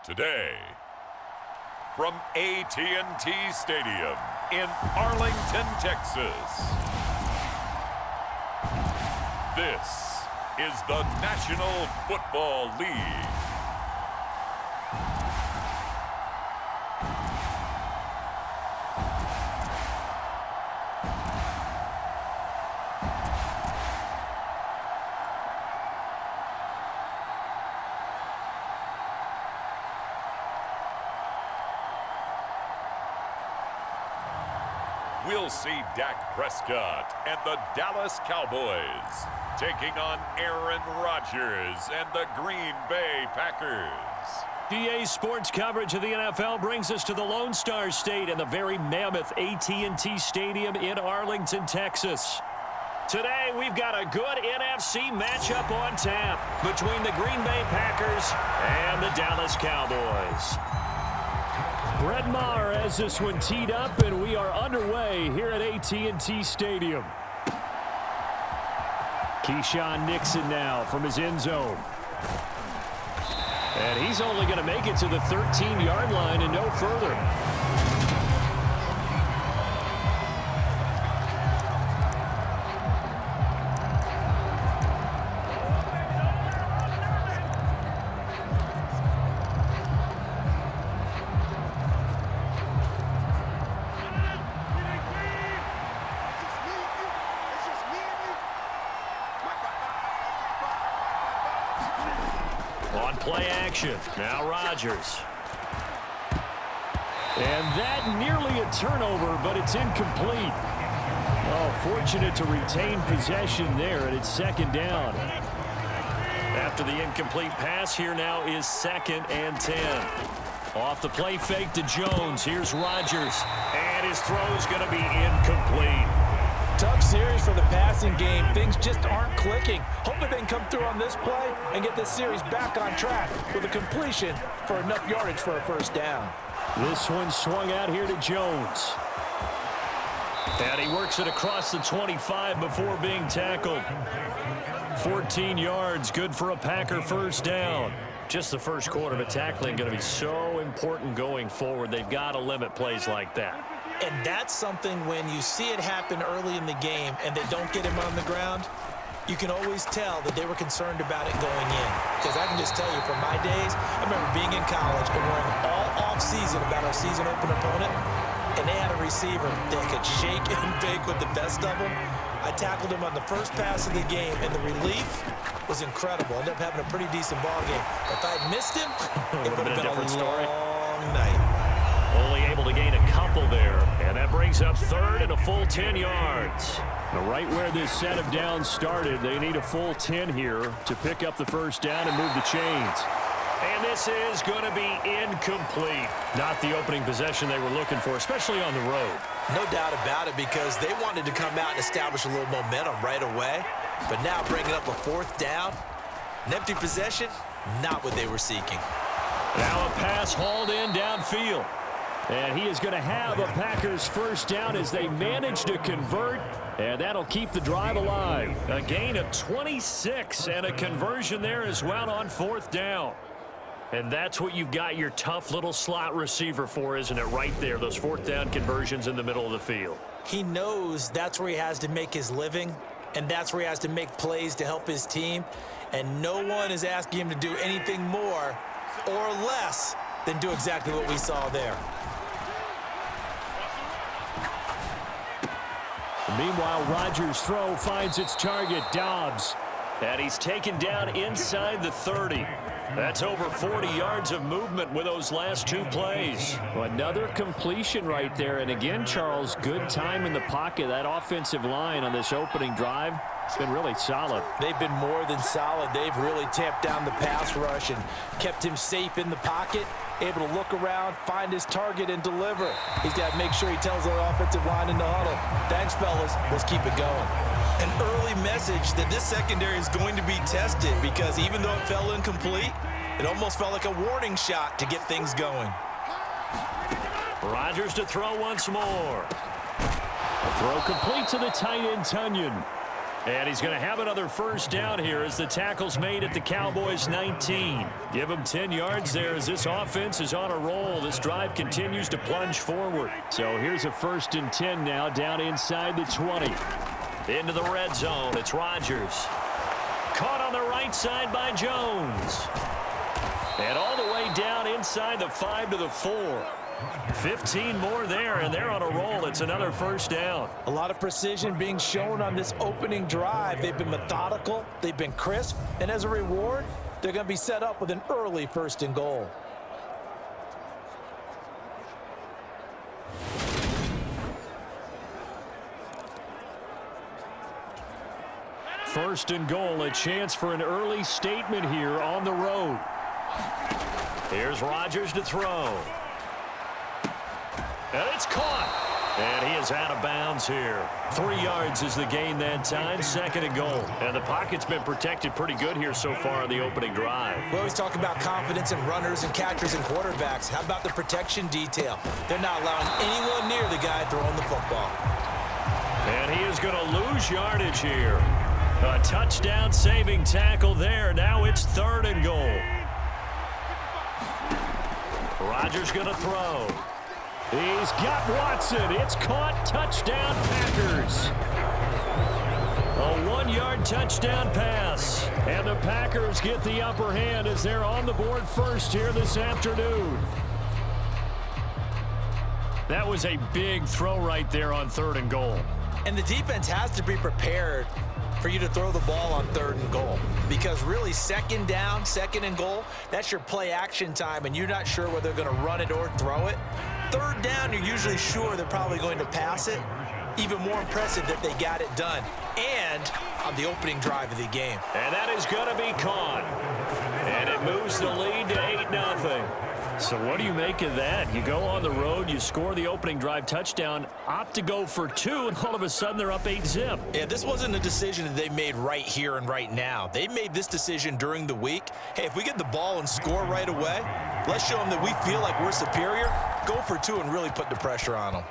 Today, from AT&T Stadium in Arlington, Texas, this is the National Football League. We'll see Dak Prescott and the Dallas Cowboys taking on Aaron Rodgers and the Green Bay Packers. PA Sports coverage of the NFL brings us to the Lone Star State and the very mammoth AT&T Stadium in Arlington, Texas. Today, we've got a good NFC matchup on tap between the Green Bay Packers and the Dallas Cowboys. Brett Maher has this one teed up, and we are underway here at AT&T Stadium. Keyshawn Nixon now from his end zone. And he's only going to make it to the 13-yard line and no further. On play action, now Rodgers. And that nearly a turnover, but it's incomplete. Oh, fortunate to retain possession there, and it's second down. After the incomplete pass, here now is 2nd and 10. Off the play fake to Jones. Here's Rodgers, and his throw's going to be incomplete. Tough series for the passing game. Things just aren't clicking. Hopefully they can come through on this play and get this series back on track with a completion for enough yardage for a first down. This one swung out here to Jones. And he works it across the 25 before being tackled. 14 yards, good for a Packer first down. Just the first quarter, but tackling going to be so important going forward. They've got to limit plays like that. And that's something when you see it happen early in the game and they don't get him on the ground, you can always tell that they were concerned about it going in. Because I can just tell you from my days, I remember being in college and worrying all off-season about our season open opponent, and they had a receiver that could shake and bake with the best of them. I tackled him on the first pass of the game, and the relief was incredible. Ended up having a pretty decent ball game. If I had missed him, it would have been a long night. Only able to gain a couple there, and that brings up 3rd and a full 10 yards. Now, right where this set of downs started, they need a full 10 here to pick up the first down and move the chains. And this is going to be incomplete. Not the opening possession they were looking for, especially on the road. No doubt about it, because they wanted to come out and establish a little momentum right away. But now bringing up a 4th down, an empty possession, not what they were seeking. Now a pass hauled in downfield. And he is going to have a Packers first down as they manage to convert, and that'll keep the drive alive. A gain of 26 and a conversion there as well on 4th down. And that's what you've got your tough little slot receiver for, isn't it? Right there, those 4th down conversions in the middle of the field. He knows that's where he has to make his living, and that's where he has to make plays to help his team. And no one is asking him to do anything more or less than do exactly what we saw there. Meanwhile, Rodgers' throw finds its target, Dobbs. And he's taken down inside the 30. That's over 40 yards of movement with those last 2 plays. Another completion right there. And again, Charles, good time in the pocket. That offensive line on this opening drive has been really solid. They've been more than solid. They've really tamped down the pass rush and kept him safe in the pocket, able to look around, find his target, and deliver. He's got to make sure he tells their offensive line in the huddle, thanks, fellas. Let's keep it going. An early message that this secondary is going to be tested, because even though it fell incomplete, it almost felt like a warning shot to get things going. Rodgers to throw once more. A throw complete to the tight end, Tunyon. And he's going to have another first down here as the tackle's made at the Cowboys 19. Give him 10 yards there as this offense is on a roll. This drive continues to plunge forward. So here's a 1st and 10 now down inside the 20. Into the red zone. It's Rodgers. Caught on the right side by Jones. And all the way down inside the 5 to the 4. 15 more there, and they're on a roll. It's another first down. A lot of precision being shown on this opening drive. They've been methodical, they've been crisp, and as a reward, they're going to be set up with an early 1st and goal. First and goal, a chance for an early statement here on the road. Here's Rodgers to throw. And it's caught. And he is out of bounds here. 3 yards is the gain that time. 2nd and goal. And the pocket's been protected pretty good here so far on the opening drive. We always talk about confidence in runners and catchers and quarterbacks. How about the protection detail? They're not allowing anyone near the guy throwing the football. And he is going to lose yardage here. A touchdown saving tackle there. Now it's 3rd and goal. Rodgers going to throw. He's got Watson. It's caught. Touchdown, Packers. A 1-yard touchdown pass. And the Packers get the upper hand as they're on the board first here this afternoon. That was a big throw right there on 3rd and goal. And the defense has to be prepared for you to throw the ball on 3rd and goal. Because really, 2nd down, 2nd and goal, that's your play action time, and you're not sure whether they're going to run it or throw it. 3rd down, you're usually sure they're probably going to pass it. Even more impressive that they got it done. And on the opening drive of the game. And that is going to be caught. And it moves the lead to 8-0. So what do you make of that? You go on the road, you score the opening drive touchdown, opt to go for 2, and all of a sudden they're up 8-0. Yeah, this wasn't a decision that they made right here and right now. They made this decision during the week. Hey, if we get the ball and score right away, let's show them that we feel like we're superior. Go for 2 and really put the pressure on them.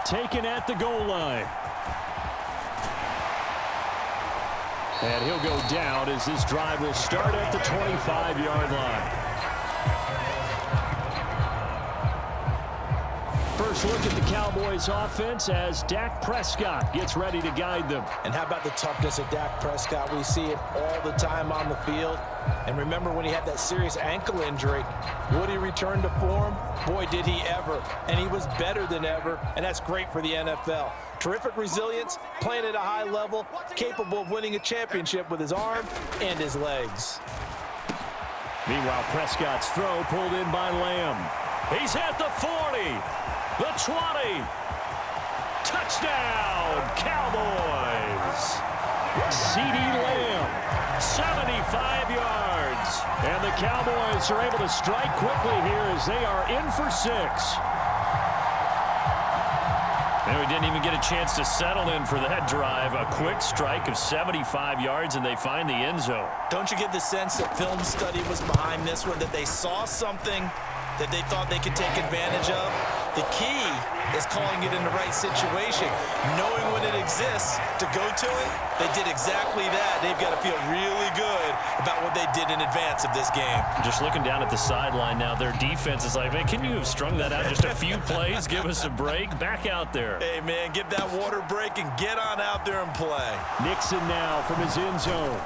Taken at the goal line. And he'll go down as this drive will start at the 25-yard line. First look at the Cowboys offense as Dak Prescott gets ready to guide them. And how about the toughness of Dak Prescott? We see it all the time on the field. And remember when he had that serious ankle injury, would he return to form? Boy, did he ever. And he was better than ever, and that's great for the NFL. Terrific resilience, playing at a high level, capable of winning a championship with his arm and his legs. Meanwhile, Prescott's throw pulled in by Lamb. He's at the 40, the 20. Touchdown, Cowboys. C.D. Lamb, 75 yards. And the Cowboys are able to strike quickly here as they are in for 6. And we didn't even get a chance to settle in for that drive. A quick strike of 75 yards, and they find the end zone. Don't you get the sense that film study was behind this one, that they saw something that they thought they could take advantage of? The key is calling it in the right situation, knowing when it exists to go to it. They did exactly that. They've got to feel really good about what they did in advance of this game. Just looking down at the sideline now, their defense is like, man, can you have strung that out just a few plays? Give us a break. Back out there. Hey, man, give that water break and get on out there and play. Nixon now from his end zone.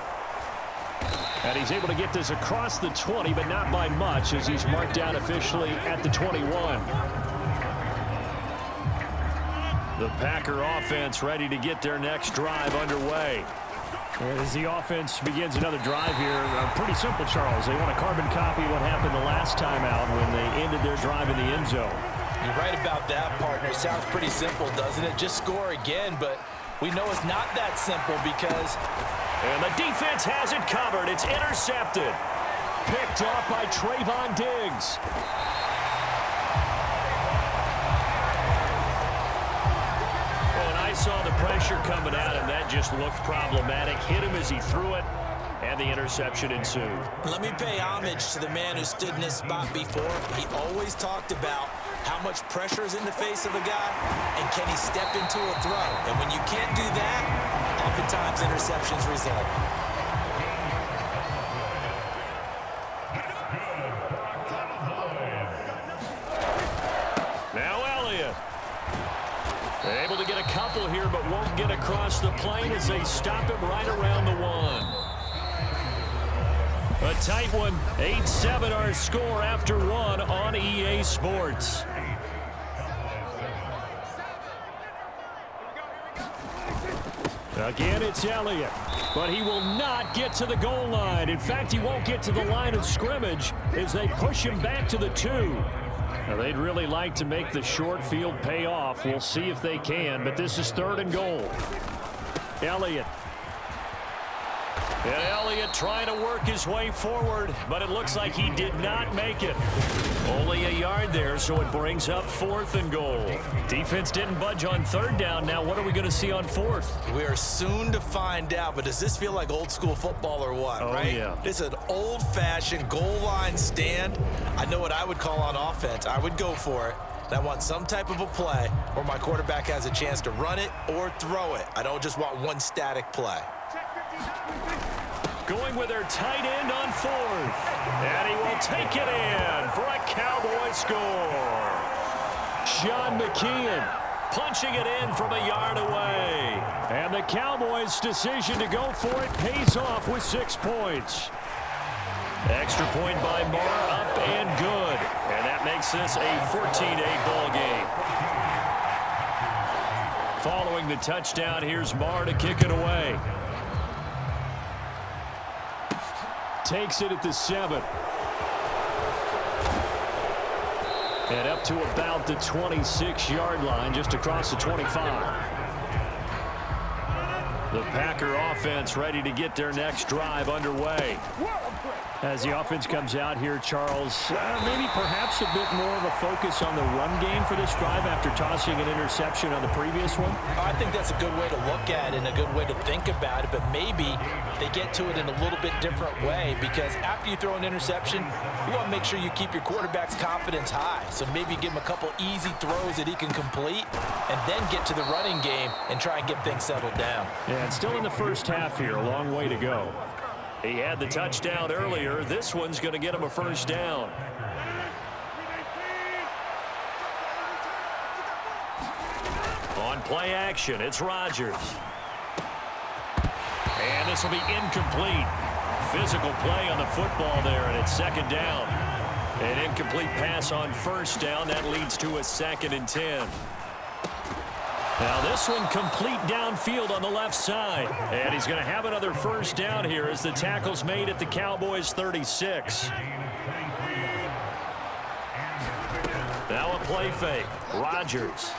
And he's able to get this across the 20, but not by much as he's marked down officially at the 21. The Packer offense ready to get their next drive underway. As the offense begins another drive here, pretty simple, Charles. They want a carbon copy of what happened the last time out when they ended their drive in the end zone. You're right about that, partner. It sounds pretty simple, doesn't it? Just score again, but we know it's not that simple because... And the defense has it covered. It's intercepted. Picked off by Trayvon Diggs. I saw the pressure coming at him. That just looked problematic. Hit him as he threw it, and the interception ensued. Let me pay homage to the man who stood in this spot before. He always talked about How much pressure is in the face of a guy, and can he step into a throw? And when you can't do that, oftentimes interceptions result. Now Elliott. Able to get a couple here, but won't get across the plane as they stop him right around the 1. A tight one. 8-7 our score after 1 on EA Sports. Again, it's Elliott, but he will not get to the goal line. In fact, he won't get to the line of scrimmage as they push him back to the 2. Now, they'd really like to make the short field pay off. We'll see if they can, but this is 3rd and goal. Elliott. And Elliott trying to work his way forward, but it looks like he did not make it. Only a yard there, so it brings up 4th and goal. Defense didn't budge on 3rd down. Now what are we going to see on 4th? We are soon to find out, but does this feel like old school football or what, right? Yeah. This is an old-fashioned goal line stand. I know what I would call on offense. I would go for it. And I want some type of a play where my quarterback has a chance to run it or throw it. I don't just want one static play. Going with their tight end on 4th. And he will take it in for a Cowboy score. Sean McKeon punching it in from a yard away. And the Cowboys' decision to go for it pays off with 6 points. Extra point by Marr, up and good. And that makes this a 14-8 ball game. Following the touchdown, here's Marr to kick it away. Takes it at the 7. And up to about the 26-yard line, just across the 25. The Packer offense ready to get their next drive underway. As the offense comes out here, Charles, maybe perhaps a bit more of a focus on the run game for this drive after tossing an interception on the previous one? I think that's a good way to look at it and a good way to think about it, but maybe they get to it in a little bit different way, because after you throw an interception, you want to make sure you keep your quarterback's confidence high. So maybe give him a couple easy throws that he can complete and then get to the running game and try and get things settled down. Yeah, and still in the first half here, a long way to go. He had the touchdown earlier. This one's going to get him a first down. On play action, it's Rodgers. And this will be incomplete. Physical play on the football there, and it's 2nd down. An incomplete pass on 1st down. That leads to a 2nd and 10. Now this one complete downfield on the left side. And he's going to have another first down here as the tackle's made at the Cowboys' 36. Now a play fake. Rodgers.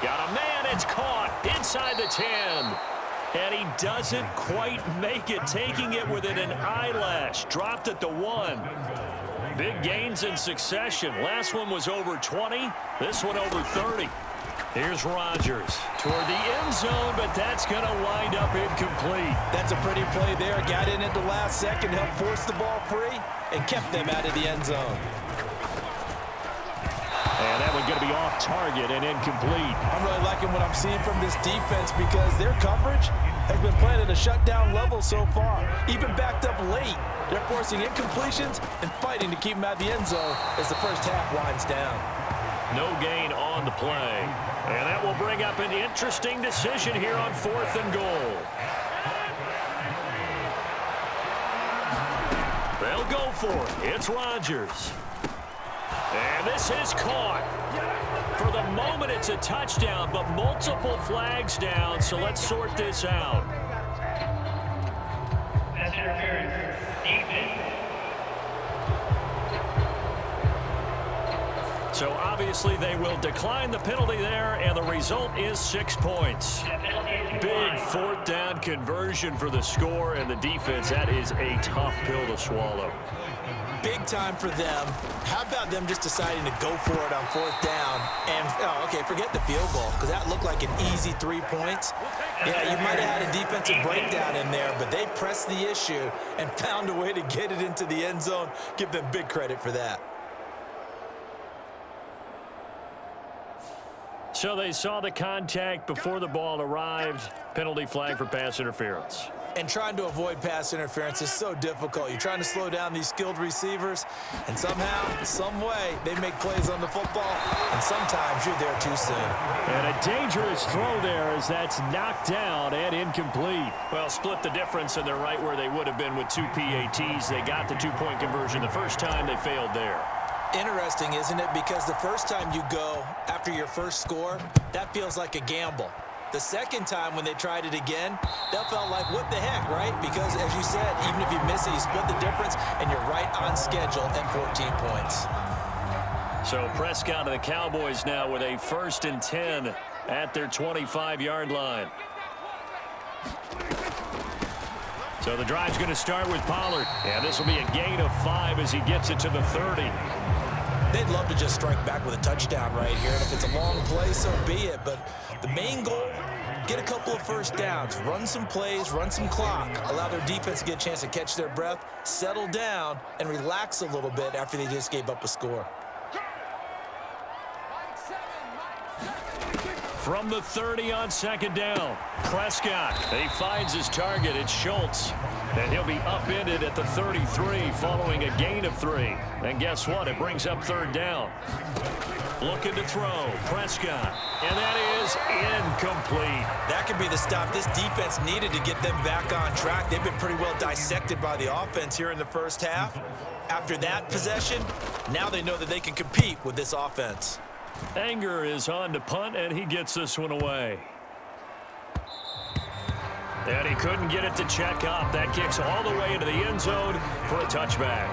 Got a man. It's caught inside the 10. And he doesn't quite make it, taking it within an eyelash. Dropped at the 1. Big gains in succession. Last one was over 20. This one over 30. Here's Rodgers toward the end zone, but that's going to wind up incomplete. That's a pretty play there. Got in at the last second, helped force the ball free, and kept them out of the end zone. And that one going to be off target and incomplete. I'm really liking what I'm seeing from this defense, because their coverage has been playing at a shutdown level so far. Even backed up late, they're forcing incompletions and fighting to keep them out of the end zone as the first half winds down. No gain on the play. And that will bring up an interesting decision here on 4th and goal. They'll go for it. It's Rodgers. And this is caught. For the moment, it's a touchdown, but multiple flags down, so let's sort this out. Pass interference. Defense. So obviously they will decline the penalty there, and the result is 6 points. Big 4th down conversion for the score, and the defense, that is a tough pill to swallow. Big time for them. How about them just deciding to go for it on 4th down? And, okay, forget the field goal, because that looked like an easy 3 points. Yeah, you might have had a defensive breakdown in there, but they pressed the issue and found a way to get it into the end zone. Give them big credit for that. So they saw the contact before the ball arrived. Penalty flag for pass interference. And trying to avoid pass interference is so difficult. You're trying to slow down these skilled receivers, and somehow, some way, they make plays on the football, and sometimes you're there too soon. And a dangerous throw there as that's knocked down and incomplete. Well, split the difference, and they're right where they would have been with 2 PATs. They got the two-point conversion the first time. They failed there. Interesting, isn't it? Because the first time you go after your first score, that feels like a gamble. The second time when they tried it again, that felt like, what the heck, right? Because, as you said, even if you miss it, you split the difference, and you're right on schedule at 14 points. So Prescott and the Cowboys now with a 1st and 10 at their 25-yard line. So the drive's going to start with Pollard. And this will be a gain of 5 as he gets it to the 30. They'd love to just strike back with a touchdown right here. And if it's a long play, so be it. But the main goal, get a couple of first downs, run some plays, run some clock, allow their defense to get a chance to catch their breath, settle down, and relax a little bit after they just gave up a score. From the 30 on 2nd down, Prescott. He finds his target. It's Schultz. And he'll be upended at the 33 following a gain of 3. And guess what? It brings up 3rd down. Looking to throw. Prescott. And that is incomplete. That could be the stop this defense needed to get them back on track. They've been pretty well dissected by the offense here in the first half. After that possession, now they know that they can compete with this offense. Anger is on to punt, and he gets this one away. And he couldn't get it to check up. That kicks all the way into the end zone for a touchback.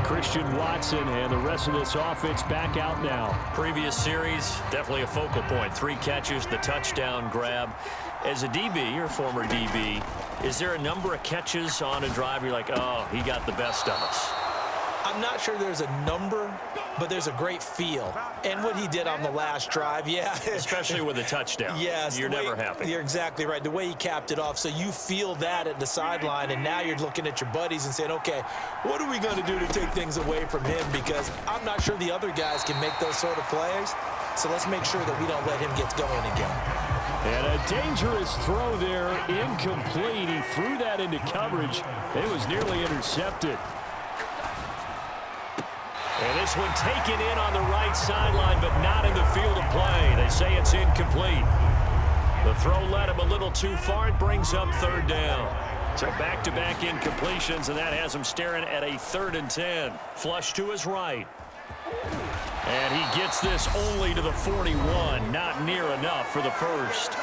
Christian Watson and the rest of this offense back out now. Previous series, definitely a focal point. 3 catches, the touchdown grab. As a DB, or former DB, is there a number of catches on a drive you're like, oh, he got the best of us? I'm not sure there's a number, but there's a great feel. And what he did on the last drive, yeah. Especially with a touchdown. Yes. You're never happy. You're exactly right. The way he capped it off, so you feel that at the sideline, and now you're looking at your buddies and saying, okay, what are we going to do to take things away from him? Because I'm not sure the other guys can make those sort of plays. So let's make sure that we don't let him get going again. And a dangerous throw there, incomplete. He threw that into coverage. It was nearly intercepted. And this one taken in on the right sideline, but not in the field of play. They say it's incomplete. The throw led him a little too far. It brings up 3rd down. So back-to-back incompletions, and that has him staring at a 3rd and 10. Flush to his right. And he gets this only to the 41. Not near enough for the first.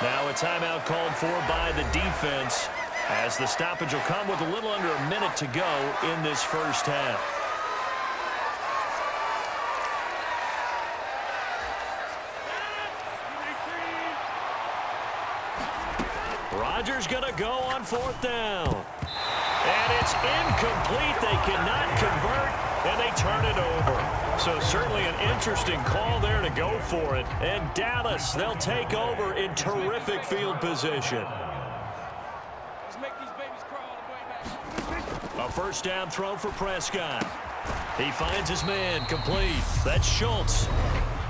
Now a timeout called for by the defense, as the stoppage will come with a little under a minute to go in this first half. Rodgers going to go on 4th down. And it's incomplete. They cannot convert, and they turn it over. So certainly an interesting call there to go for it. And Dallas, they'll take over in terrific field position. A 1st down throw for Prescott. He finds his man, complete. That's Schultz.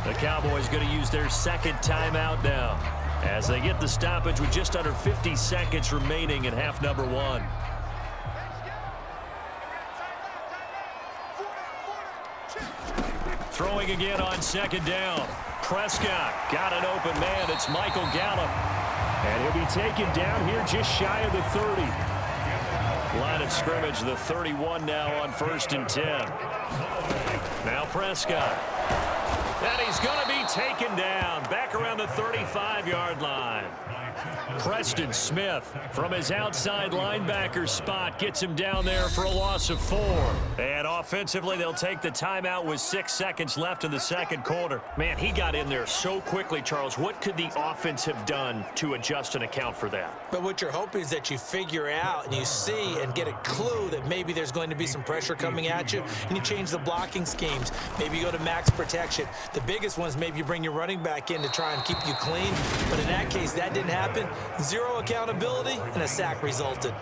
The Cowboys going to use their 2nd timeout now, as they get the stoppage with just under 50 seconds remaining in half number 1. Throwing again on 2nd down. Prescott got an open man. It's Michael Gallup. And he'll be taken down here just shy of the 30. Line of scrimmage, the 31 now on 1st and 10. Now Prescott. And he's going to be taken down back around the 35-yard line. Preston Smith from his outside linebacker spot gets him down there for a loss of 4. And offensively, they'll take the timeout with 6 seconds left in the 2nd quarter. Man, he got in there so quickly, Charles. What could the offense have done to adjust and account for that? But what you're hoping is that you figure out and you see and get a clue that maybe there's going to be some pressure coming at you, and you change the blocking schemes. Maybe you go to max protection. The biggest one is maybe you bring your running back in to try and keep you clean. But in that case, that didn't happen. 0 accountability, and a sack resulted.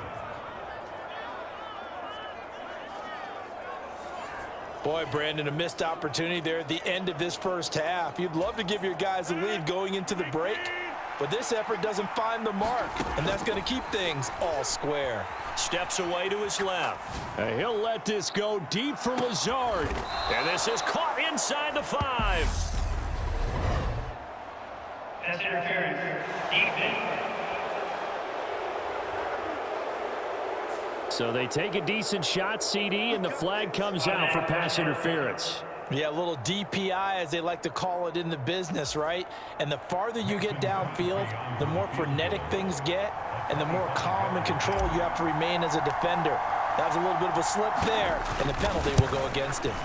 Boy, Brandon, a missed opportunity there at the end of this first half. You'd love to give your guys a lead going into the break, but this effort doesn't find the mark, and that's going to keep things all square. Steps away to his left. And he'll let this go deep for Lazard. And this is caught inside the 5. Pass interference. Defense. So they take a decent shot, CD, and the flag comes out for pass interference. Yeah, a little DPI, as they like to call it in the business, right? And the farther you get downfield, the more frenetic things get, and the more calm and control you have to remain as a defender. That was a little bit of a slip there, and the penalty will go against him.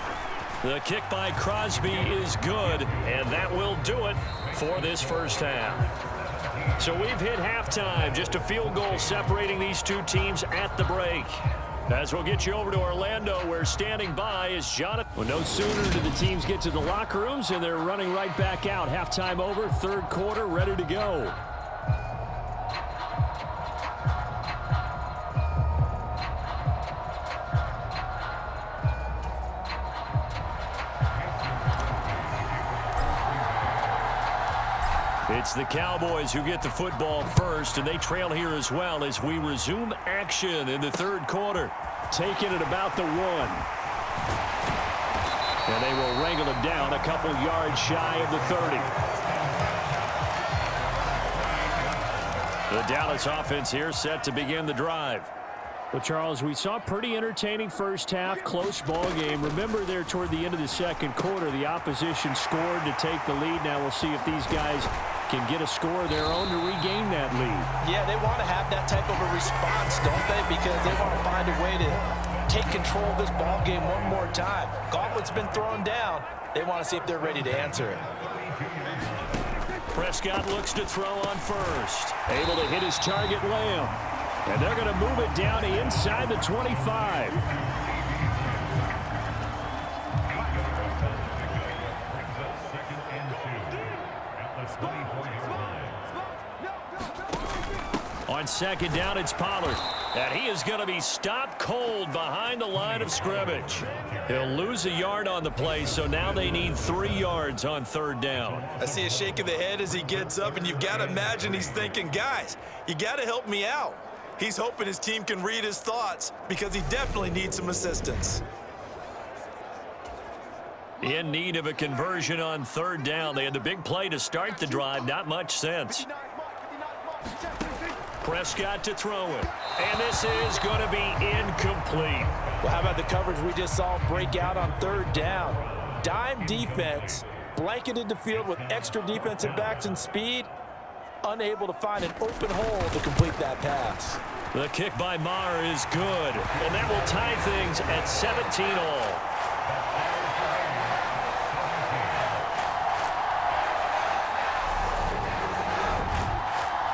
The kick by Crosby is good, and that will do it for this first half. So we've hit halftime, just a field goal separating these two teams at the break. As we'll get you over to Orlando, where standing by is Jonathan. Well, no sooner do the teams get to the locker rooms, and they're running right back out. Halftime over, third quarter, ready to go. It's the Cowboys who get the football first, and they trail here as well as we resume action in the third quarter. Taking it about the 1. And they will wrangle him down a couple yards shy of the 30. The Dallas offense here set to begin the drive. Well, Charles, we saw a pretty entertaining first half, close ball game. Remember there toward the end of the second quarter, the opposition scored to take the lead. Now we'll see if these guys can get a score of their own to regain that lead. Yeah, they want to have that type of a response, don't they? Because they want to find a way to take control of this ball game one more time. Gauntlet's been thrown down. They want to see if they're ready to answer it. Prescott looks to throw on first. Able to hit his target, Lamb. And they're going to move it down to inside the 25. On second down, it's Pollard. And he is going to be stopped cold behind the line of scrimmage. He'll lose a yard on the play, so now they need 3 yards on third down. I see a shake of the head as he gets up, and you've got to imagine he's thinking, guys, you got to help me out. He's hoping his team can read his thoughts because he definitely needs some assistance. In need of a conversion on third down. They had the big play to start the drive. Not much sense. Prescott to throw it. And this is going to be incomplete. Well, how about the coverage we just saw break out on third down? Dime defense, blanketed the field with extra defensive backs and speed, unable to find an open hole to complete that pass. The kick by Maher is good, and that will tie things at 17 all.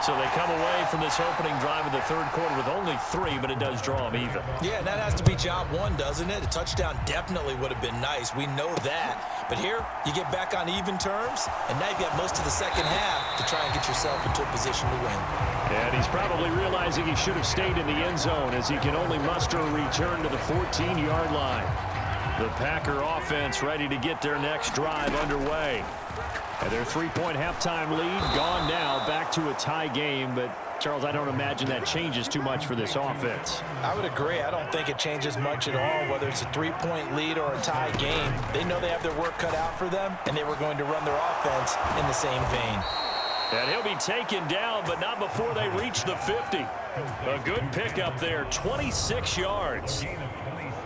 So they come away from this opening drive of the third quarter with only 3, but it does draw them even. Yeah, and that has to be job one, doesn't it? A touchdown definitely would have been nice. We know that. But here, you get back on even terms, and now you've got most of the second half to try and get yourself into a position to win. And he's probably realizing he should have stayed in the end zone as he can only muster a return to the 14-yard line. The Packer offense ready to get their next drive underway. And their 3-point halftime lead gone now, back to a tie game. But, Charles, I don't imagine that changes too much for this offense. I would agree. I don't think it changes much at all, whether it's a 3-point lead or a tie game. They know they have their work cut out for them, and they were going to run their offense in the same vein. And he'll be taken down, but not before they reach the 50. A good pickup there, 26 yards.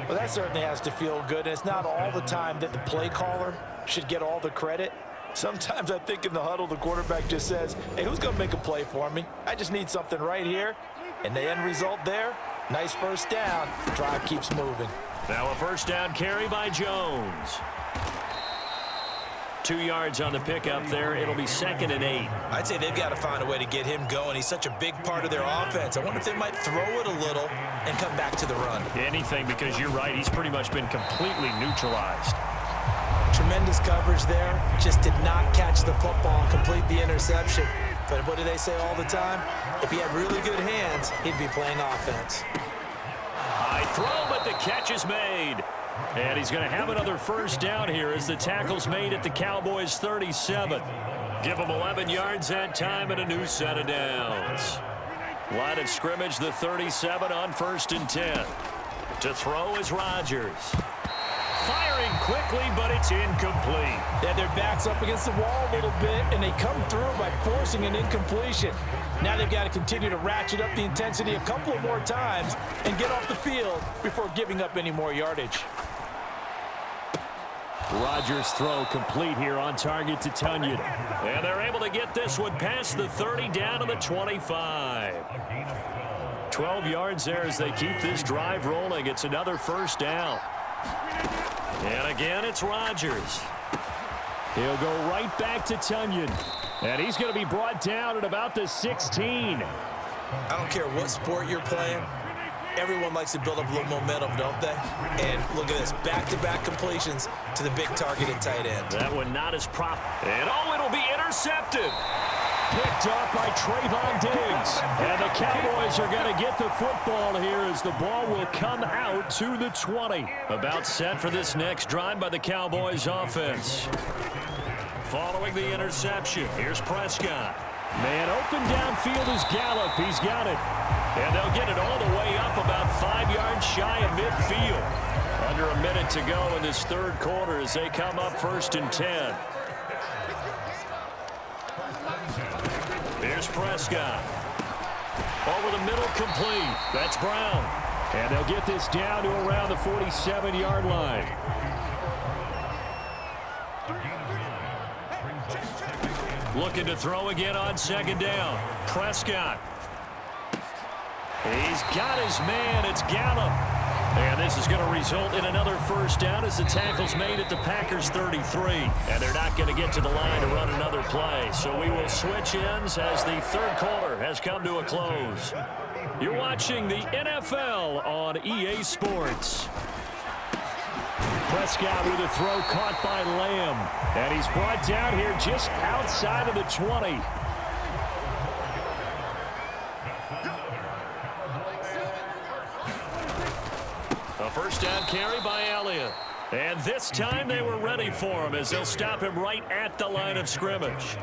Well, that certainly has to feel good. And it's not all the time that the play caller should get all the credit. Sometimes I think in the huddle, the quarterback just says, hey, who's going to make a play for me? I just need something right here. And the end result there, nice first down. The drive keeps moving. Now a first down carry by Jones. 2 yards on the pickup there. It'll be 2nd and 8. I'd say they've got to find a way to get him going. He's such a big part of their offense. I wonder if they might throw it a little and come back to the run. Anything, because you're right. He's pretty much been completely neutralized. Tremendous coverage there. Just did not catch the football and complete the interception. But what do they say all the time? If he had really good hands, he'd be playing offense. High throw, but the catch is made. And he's going to have another first down here as the tackle's made at the Cowboys' 37. Give him 11 yards that time and a new set of downs. Line of scrimmage, the 37 on 1st and 10. To throw is Rodgers. Firing quickly, but it's incomplete. They had their backs up against the wall a little bit, and they come through by forcing an incompletion. Now they've got to continue to ratchet up the intensity a couple of more times and get off the field before giving up any more yardage. Rodgers' throw complete here on target to Tunyon. And they're able to get this one past the 30 down to the 25. 12 yards there as they keep this drive rolling. It's another first down. And again, it's Rodgers. He'll go right back to Tunyon. And he's going to be brought down at about the 16. I don't care what sport you're playing. Everyone likes to build up a little momentum, don't they? And look at this, back-to-back completions to the big targeted tight end. That one not as prop. And oh, it'll be intercepted. Picked up by Trayvon Diggs. And the Cowboys are going to get the football here as the ball will come out to the 20. About set for this next drive by the Cowboys offense. Following the interception, here's Prescott. Man open downfield is Gallup. He's got it. And they'll get it all the way up about 5 yards shy of midfield. Under a minute to go in this third quarter as they come up 1st and 10. Here's Prescott. Over the middle, complete. That's Brown. And they'll get this down to around the 47-yard line. Looking to throw again on 2nd down. Prescott. He's got his man. It's Gallup. And this is going to result in another first down as the tackle's made at the Packers' 33. And they're not going to get to the line to run another play. So we will switch ends as the third quarter has come to a close. You're watching the NFL on EA Sports. Prescott with a throw caught by Lamb. And he's brought down here just outside of the 20. A first down carry by Elliott. And this time they were ready for him as they'll stop him right at the line of scrimmage.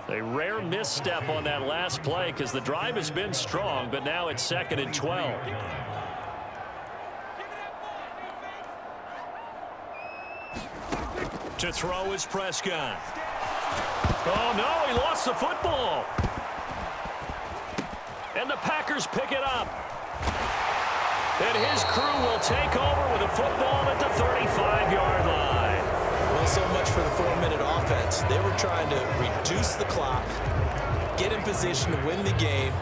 A rare misstep on that last play because the drive has been strong, but now it's 2nd and 12. To throw is Prescott. Oh, no, he lost the football. And the Packers pick it up. And his crew will take over with a football at the 35-yard line. Well, so much for the 4-minute offense. They were trying to reduce the clock, get in position to win the game,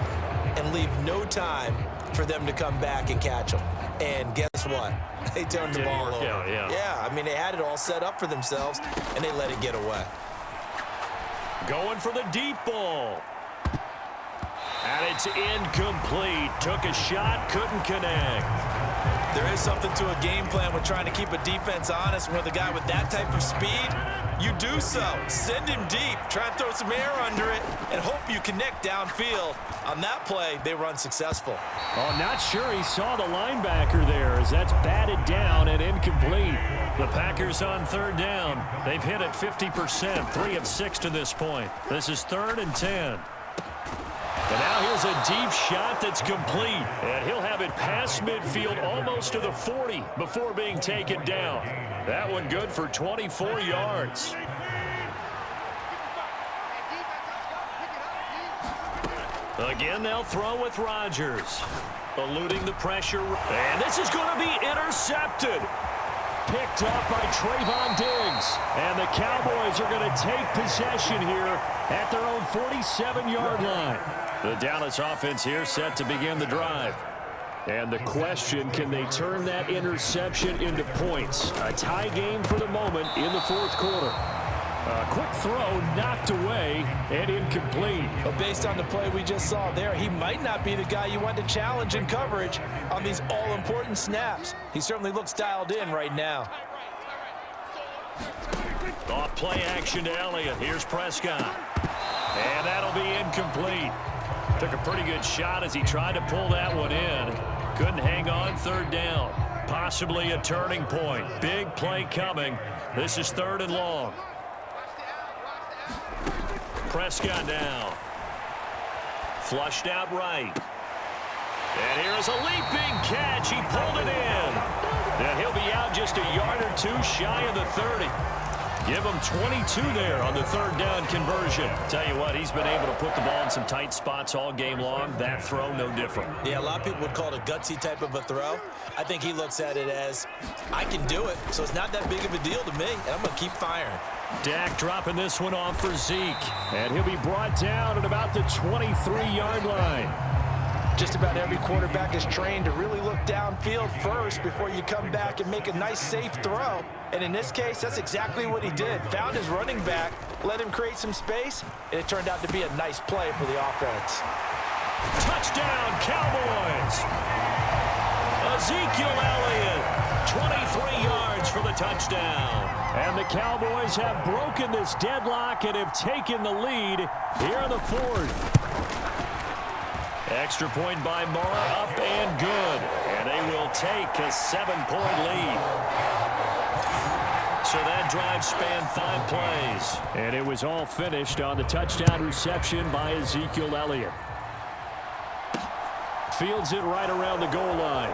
and leave no time for them to come back and catch them. And guess what? They turned the ball over. Yeah, I mean, they had it all set up for themselves, and they let it get away. Going for the deep ball. And it's incomplete. Took a shot, couldn't connect. There is something to a game plan with trying to keep a defense honest. With a guy with that type of speed, you do so. Send him deep, try and throw some air under it, and hope you connect downfield. On that play, they run successful. Oh, not sure he saw the linebacker there as that's batted down and incomplete. The Packers on 3rd down. They've hit it 50%, 3 of 6 to this point. This is 3rd and 10. And now here's a deep shot that's complete. And he'll have it past midfield almost to the 40 before being taken down. That one good for 24 yards. Again, they'll throw with Rodgers. Eluding the pressure. And this is going to be intercepted. Picked up by Trayvon Diggs. And the Cowboys are going to take possession here at their own 47-yard line. The Dallas offense here set to begin the drive. And the question, can they turn that interception into points? A tie game for the moment in the 4th quarter. A quick throw knocked away and incomplete. But based on the play we just saw there, he might not be the guy you want to challenge in coverage on these all-important snaps. He certainly looks dialed in right now. Off play action to Elliott. Here's Prescott. And that'll be incomplete. Took a pretty good shot as he tried to pull that one in. Couldn't hang on 3rd down. Possibly a turning point. Big play coming. This is 3rd and long. Prescott now. Flushed out right. And here is a leaping catch. He pulled it in. And he'll be out just a yard or two shy of the 30. Give him 22 there on the 3rd down conversion. Tell you what, he's been able to put the ball in some tight spots all game long. That throw, no different. Yeah, a lot of people would call it a gutsy type of a throw. I think he looks at it as, I can do it, so it's not that big of a deal to me, and I'm going to keep firing. Dak dropping this one off for Zeke. And he'll be brought down at about the 23-yard line. Just about every quarterback is trained to really look downfield first before you come back and make a nice, safe throw. And in this case, that's exactly what he did. Found his running back, let him create some space, and it turned out to be a nice play for the offense. Touchdown, Cowboys! Ezekiel Elliott, 23 yards for the touchdown. And the Cowboys have broken this deadlock and have taken the lead here in the 4th. Extra point by Mara, up and good. And they will take a 7-point lead. So that drive spanned 5 plays. And it was all finished on the touchdown reception by Ezekiel Elliott. Fields it right around the goal line.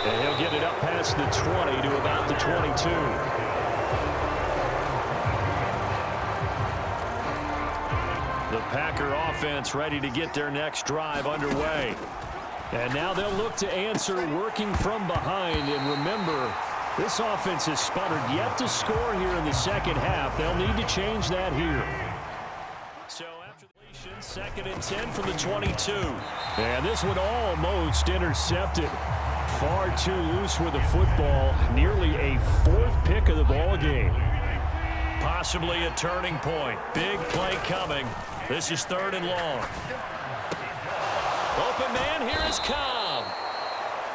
And he'll get it up past the 20 to about the 22. The Packer offense ready to get their next drive underway. And now they'll look to answer working from behind. And remember, this offense has sputtered yet to score here in the second half. They'll need to change that here. So after the completion, 2nd and 10 from the 22. And this one almost intercepted. Far too loose with the football. Nearly a 4th pick of the ball game. Possibly a turning point. Big play coming. This is 3rd and long. Open man, here is Cobb.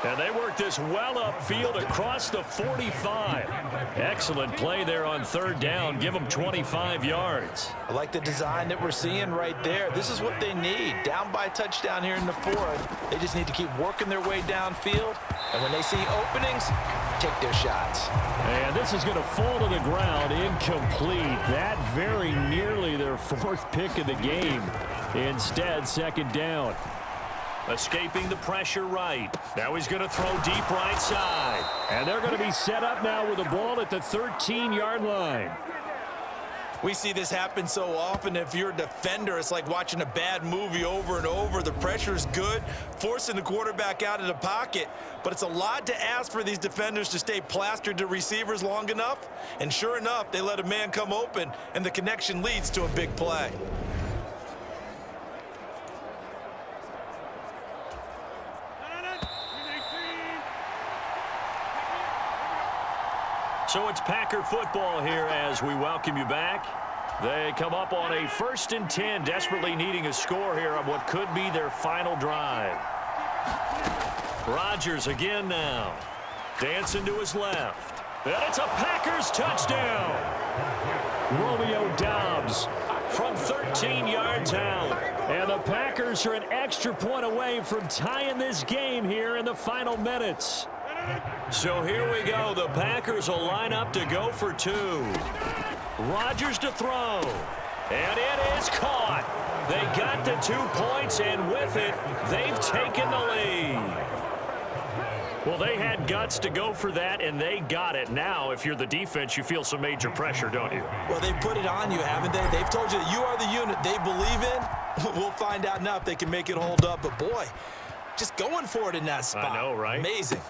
And they work this well upfield across the 45. Excellent play there on 3rd down. Give them 25 yards. I like the design that we're seeing right there. This is what they need. Down by a touchdown here in the 4th. They just need to keep working their way downfield. And when they see openings, take their shots. And this is going to fall to the ground incomplete. That very nearly their 4th pick of the game. Instead, 2nd down. Escaping the pressure right. Now he's going to throw deep right side. And they're going to be set up now with the ball at the 13-yard line. We see this happen so often. If you're a defender, it's like watching a bad movie over and over. The pressure is good, forcing the quarterback out of the pocket. But it's a lot to ask for these defenders to stay plastered to receivers long enough. And sure enough, they let a man come open, and the connection leads to a big play. So it's Packer football here as we welcome you back. They come up on a 1st and 10, desperately needing a score here on what could be their final drive. Rodgers again now. Dancing to his left. And it's a Packers touchdown. Romeo Doubs from 13 yards out. And the Packers are an extra point away from tying this game here in the final minutes. So here we go. The Packers will line up to go for 2. Rodgers to throw. And it is caught. They got the 2 points, and with it, they've taken the lead. Well, they had guts to go for that, and they got it. Now, if you're the defense, you feel some major pressure, don't you? Well, they've put it on you, haven't they? They've told you that you are the unit they believe in. We'll find out now if they can make it hold up. But, boy, just going for it in that spot. I know, right? Amazing.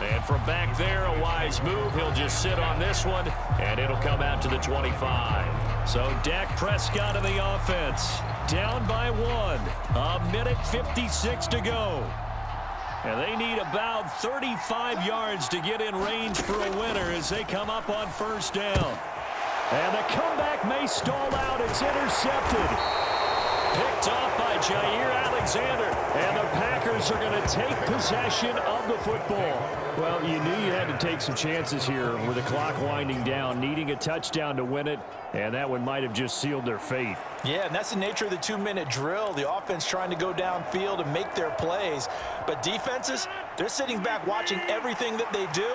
And from back there, a wise move. He'll just sit on this one, and it'll come out to the 25. So Dak Prescott in the offense. Down by 1. A minute 56 to go. And they need about 35 yards to get in range for a winner as they come up on 1st down. And the comeback may stall out. It's intercepted. Picked off by Jair Alexander. And the Packers are going to take possession of the football. Well, you knew you had to take some chances here with the clock winding down, needing a touchdown to win it, and that one might have just sealed their fate. Yeah, and that's the nature of the 2-minute drill. The offense trying to go downfield and make their plays. But defenses, they're sitting back watching everything that they do,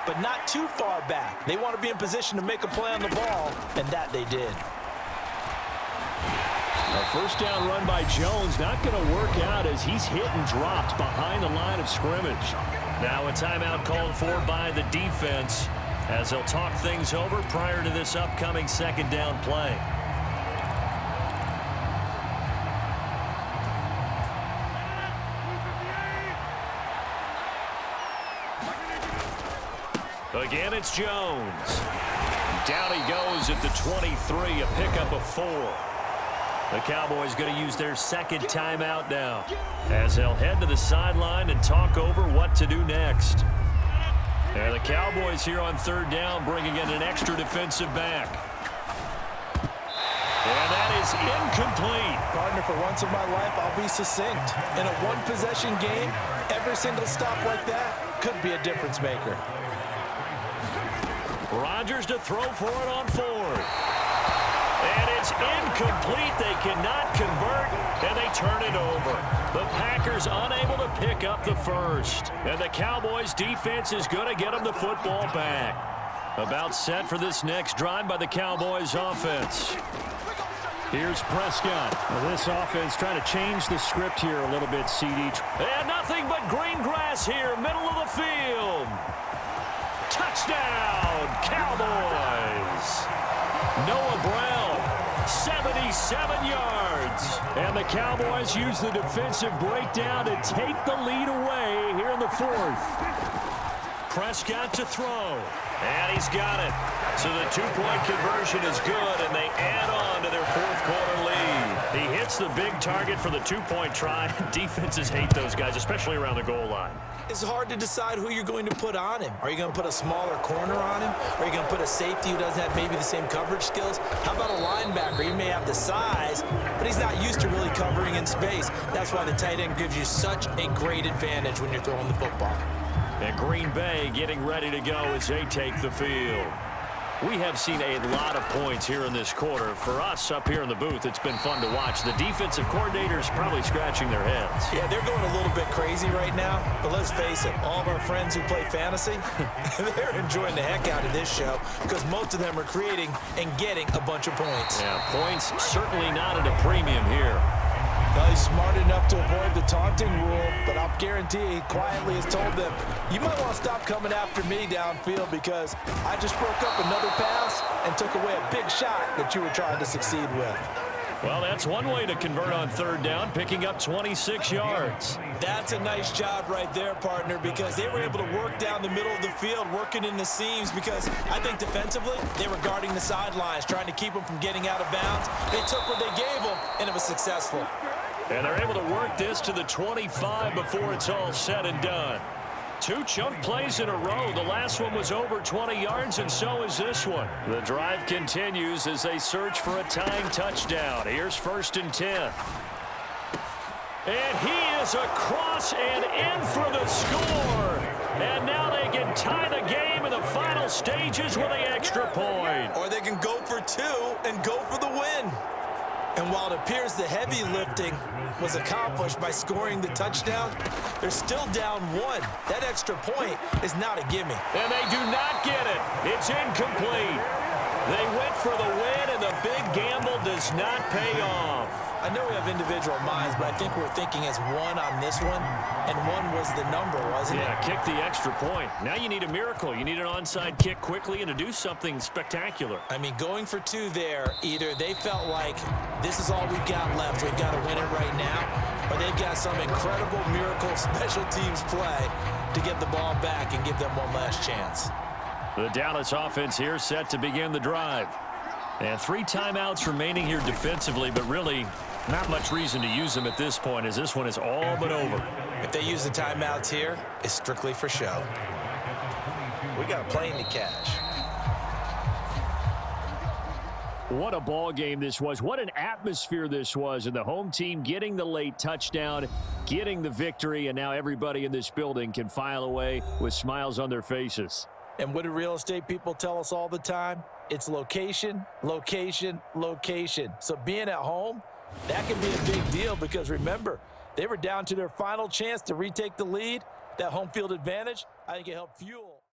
but not too far back. They want to be in position to make a play on the ball, and that they did. A first down run by Jones, not going to work out as he's hit and dropped behind the line of scrimmage. Now a timeout called for by the defense as they'll talk things over prior to this upcoming second down play. Again, it's Jones. Down he goes at the 23, a pickup of 4. The Cowboys going to use their second timeout now as they'll head to the sideline and talk over what to do next. And the Cowboys here on third down bringing in an extra defensive back. And that is incomplete. Partner, for once in my life, I'll be succinct. In a one-possession game, every single stop like that could be a difference maker. Rodgers to throw for it on 4th. And it's incomplete. They cannot convert, and they turn it over. The Packers unable to pick up the first. And the Cowboys defense is going to get them the football back. About set for this next drive by the Cowboys offense. Here's Prescott. Well, this offense trying to change the script here a little bit, CD. And nothing but green grass here, middle of the field. Touchdown, Cowboys. Noah Brown, 77 yards. And the Cowboys use the defensive breakdown to take the lead away here in the 4th. Prescott to throw. And he's got it. So the two-point conversion is good, and they add on to their fourth-quarter lead. He hits the big target for the two-point try. Defenses hate those guys, especially around the goal line. It's hard to decide who you're going to put on him. Are you going to put a smaller corner on him? Are you going to put a safety who doesn't have maybe the same coverage skills? How about a linebacker? He may have the size, but he's not used to really covering in space. That's why the tight end gives you such a great advantage when you're throwing the football. And Green Bay getting ready to go as they take the field. We have seen a lot of points here in this quarter. For us up here in the booth, it's been fun to watch. The defensive coordinators probably scratching their heads. Yeah, they're going a little bit crazy right now. But let's face it, all of our friends who play fantasy, they're enjoying the heck out of this show because most of them are creating and getting a bunch of points. Yeah, points certainly not at a premium here. Well, he's smart enough to avoid the taunting rule, but I'll guarantee he quietly has told them, you might want to stop coming after me downfield because I just broke up another pass and took away a big shot that you were trying to succeed with. Well, that's one way to convert on third down, picking up 26 yards. That's a nice job right there, partner, because they were able to work down the middle of the field, working in the seams, because I think defensively, they were guarding the sidelines, trying to keep them from getting out of bounds. They took what they gave them, and it was successful. And they're able to work this to the 25 before it's all said and done. 2 chunk plays in a row. The last one was over 20 yards, and so is this one. The drive continues as they search for a tying touchdown. Here's 1st and 10. And he is across and in for the score. And now they can tie the game in the final stages with an extra point. Or they can go for 2 and go for the win. And while it appears the heavy lifting was accomplished by scoring the touchdown, they're still down 1. That extra point is not a gimme. And they do not get it. It's incomplete. They went for the win, and the big gamble does not pay off. I know we have individual minds, but I think we're thinking as 1 on this one, and 1 was the number, wasn't it? Yeah, kick the extra point. Now you need a miracle. You need an onside kick quickly and to do something spectacular. I mean, going for 2 there, either they felt like this is all we've got left, we've got to win it right now, or they've got some incredible miracle special teams play to get the ball back and give them one last chance. The Dallas offense here set to begin the drive. And 3 timeouts remaining here defensively, but really not much reason to use them at this point as this one is all but over. If they use the timeouts here, it's strictly for show. We got a plane to catch. What a ball game this was. What an atmosphere this was. And the home team getting the late touchdown, getting the victory, and now everybody in this building can file away with smiles on their faces. And what do real estate people tell us all the time? It's location, location, location. So being at home, that can be a big deal because remember, they were down to their final chance to retake the lead. That home field advantage, I think it helped fuel